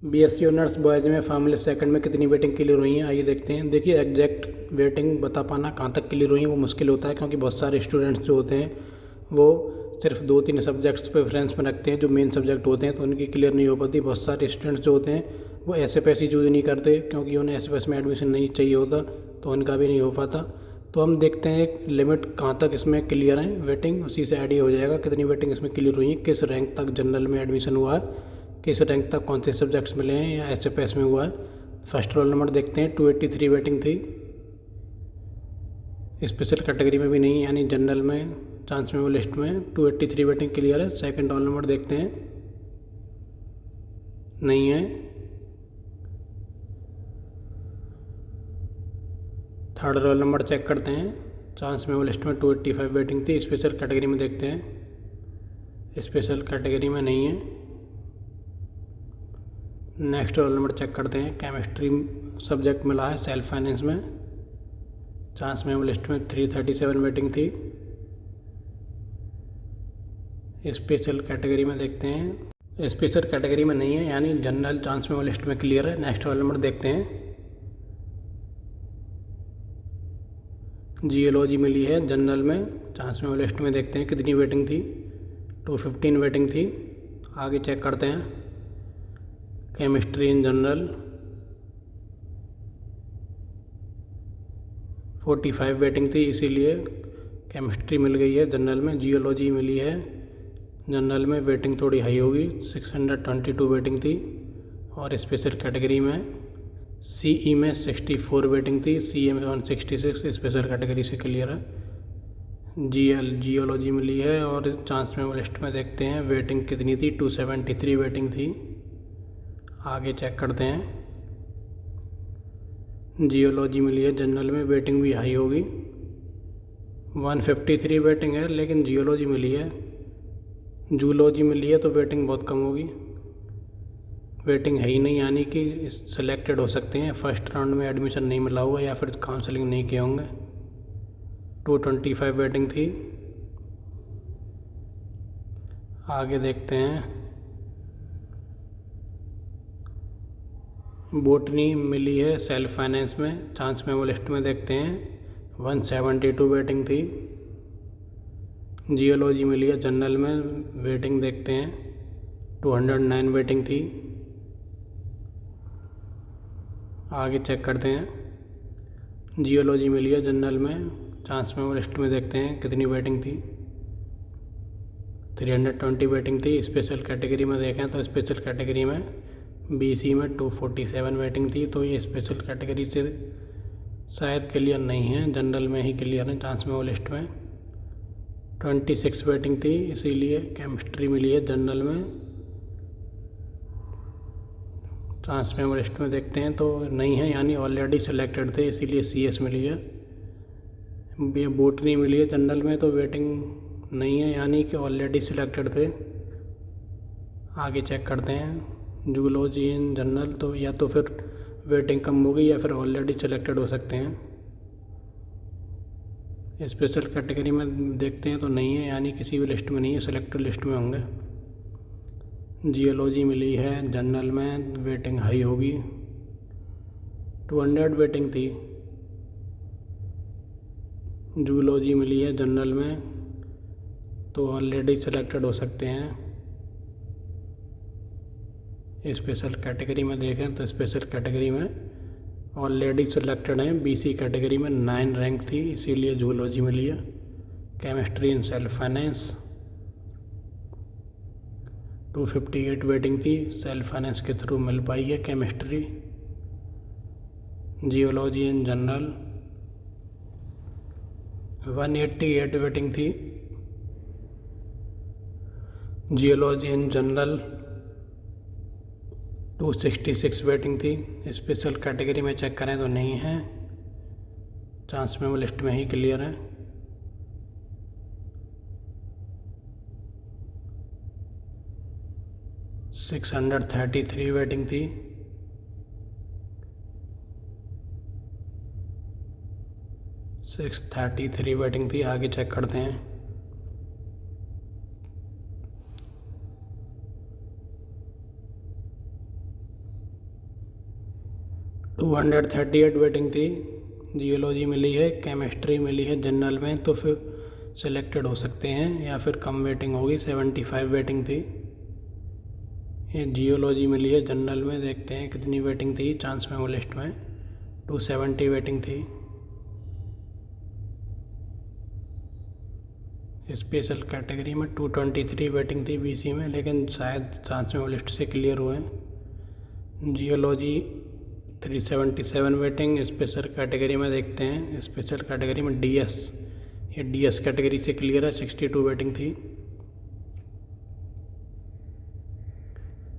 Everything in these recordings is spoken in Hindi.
बीएससी ऑनर्स बॉयज़ में फॉर्मूले सेकंड में कितनी वेटिंग क्लियर हुई हैं, आइए देखते हैं। देखिए, एग्जैक्ट वेटिंग बता पाना कहाँ तक क्लियर हुई है वो मुश्किल होता है, क्योंकि बहुत सारे स्टूडेंट्स जो होते हैं वो सिर्फ 2-3 सब्जेक्ट्स प्रेफरेंस में रखते हैं जो मेन सब्जेक्ट होते हैं, तो उनकी क्लियर नहीं हो पाती। बहुत सारे स्टूडेंट्स जो होते हैं वो ऐसे पैसे चूज़ नहीं करते, क्योंकि उन्हें ऐसे पैसे में एडमिशन नहीं चाहिए होता, तो उनका भी नहीं हो पाता। तो हम देखते हैं एक लिमिट कहाँ तक इसमें क्लियर है वेटिंग, उसी से आइडिया हो जाएगा कितनी वेटिंग इसमें क्लियर हुई है, किस रैंक तक जनरल में एडमिशन हुआ है, किस रैंक तक कौन से सब्जेक्ट्स मिले हैं या एसएफएस में हुआ है। फर्स्ट रोल नंबर देखते हैं, 283 वेटिंग थी। स्पेशल कैटेगरी में भी नहीं, यानी जनरल में चांस में वो लिस्ट में 283 वेटिंग क्लियर है। सेकंड रोल नंबर देखते हैं, नहीं है। थर्ड रोल नंबर चेक करते हैं, चांस में वो लिस्ट में 285 वेटिंग थी। स्पेशल कैटेगरी में देखते हैं, स्पेशल कैटेगरी में नहीं है। नेक्स्ट रोल नंबर चेक करते हैं, केमिस्ट्री सब्जेक्ट मिला है सेल्फ फाइनेंस में, चांस में वो लिस्ट में 337 वेटिंग थी। स्पेशल कैटेगरी में देखते हैं, स्पेशल कैटेगरी में नहीं है, यानी जनरल चांस में वो लिस्ट में क्लियर है। नेक्स्ट रोल नंबर देखते हैं, जियोलॉजी मिली है जनरल में, चांस में वो लिस्ट में देखते हैं कितनी वेटिंग थी, 215 वेटिंग थी। आगे चेक करते हैं, केमिस्ट्री इन जनरल 45 वेटिंग थी, इसीलिए केमिस्ट्री मिल गई है जनरल में। जियोलॉजी मिली है जनरल में, वेटिंग थोड़ी हाई होगी, 622 वेटिंग थी। और स्पेशल कैटेगरी में सीई में 64 वेटिंग थी, सीए में 166, स्पेशल कैटेगरी से क्लियर है। जियोलॉजी मिली है और चांस में लिस्ट में देखते हैं वेटिंग कितनी थी, 273 वेटिंग थी। आगे चेक करते हैं, जियोलॉजी मिली है जनरल में, वेटिंग भी हाई होगी, 153 वेटिंग है, लेकिन जियोलॉजी मिली है। जूलॉजी मिली है तो वेटिंग बहुत कम होगी, वेटिंग है ही नहीं, यानी कि सिलेक्टेड हो सकते हैं, फर्स्ट राउंड में एडमिशन नहीं मिला होगा या फिर काउंसलिंग नहीं किए होंगे। 225 वेटिंग थी। आगे देखते हैं, बोटनी मिली है सेल्फ फाइनेंस में, चांस में वो लिस्ट में देखते हैं 172 वेटिंग थी। जियोलॉजी मिली है जनरल में, वेटिंग देखते हैं 209 वेटिंग थी। आगे चेक करते हैं, जियोलॉजी मिली है जनरल में, चांस में वो लिस्ट में देखते हैं कितनी वेटिंग थी, 320 वेटिंग थी। स्पेशल कैटेगरी में देखें तो स्पेशल कैटेगरी में बीसी में 247 वेटिंग थी, तो ये स्पेशल कैटेगरी से शायद क्लियर नहीं है, जनरल में ही क्लियर है। चांस में वो लिस्ट में 26 वेटिंग थी, इसीलिए केमिस्ट्री मिली है जनरल में। चांस में वो लिस्ट में देखते हैं तो नहीं है, यानी ऑलरेडी सिलेक्टेड थे, इसीलिए सीएस मिली है। ये बोटनी मिली है जनरल में, तो वेटिंग नहीं है, यानी कि ऑलरेडी सिलेक्टेड थे। आगे चेक करते हैं, जूलॉजी इन जनरल, तो या तो फिर वेटिंग कम होगी या फिर ऑलरेडी सिलेक्टेड हो सकते हैं। स्पेशल कैटेगरी में देखते हैं तो नहीं है, यानी किसी भी लिस्ट में नहीं है, सिलेक्टेड लिस्ट में होंगे। जियोलॉजी मिली है जनरल में, वेटिंग हाई होगी, 200 वेटिंग थी। जूलॉजी मिली है जनरल में, तो ऑलरेडी सिलेक्टेड हो सकते हैं। स्पेशल कैटेगरी में देखें तो स्पेशल कैटेगरी में ऑलरेडी सिलेक्टेड हैं, बीसी कैटेगरी में 9 रैंक थी, इसीलिए जूलॉजी मिली है। Chemistry in self finance 258 waiting थी, सेल्फ फाइनेंस के थ्रू मिल पाई है chemistry. Geology in general 188 waiting थी। जियोलॉजी इन जनरल 266 वेटिंग थी। स्पेशल कैटेगरी में चेक करें तो नहीं है, चांस में वो लिस्ट में ही क्लियर है। सिक्स 633 वेटिंग थी। सिक्स 33 वेटिंग थी। आगे चेक करते हैं, 238 वेटिंग थी, जियोलॉजी मिली है, केमिस्ट्री मिली है जनरल में, तो फिर सिलेक्टेड हो सकते हैं, या फिर कम वेटिंग होगी, 75 वेटिंग थी। ये जियोलॉजी मिली है जनरल में, देखते हैं कितनी वेटिंग थी चांस मेमो लिस्ट में। 270 वेटिंग थी। स्पेशल कैटेगरी में 223 वेटिंग थी बीसी में, लेकिन शायद चांस मेमो लिस्ट से क्लियर हुए। Geology 377 waiting. स्पेशल कैटेगरी में देखते हैं, स्पेशल कैटेगरी में डीएस, ये डीएस कैटेगरी से क्लियर है, 62 वेटिंग थी।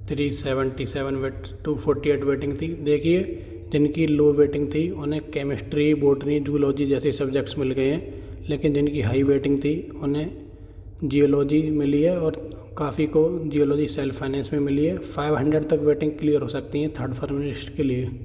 248 वेटिंग थी। देखिए जिनकी लो वेटिंग थी उन्हें केमिस्ट्री, बॉटनी, जूलॉजी जैसे सब्जेक्ट्स मिल गए हैं, लेकिन जिनकी हाई वेटिंग थी उन्हें जियोलॉजी मिली है, और काफ़ी को जियोलॉजी सेल्फ फाइनेंस में मिली है। 500 तक वेटिंग क्लियर हो सकती है थर्ड फार्मासिस्ट के लिए।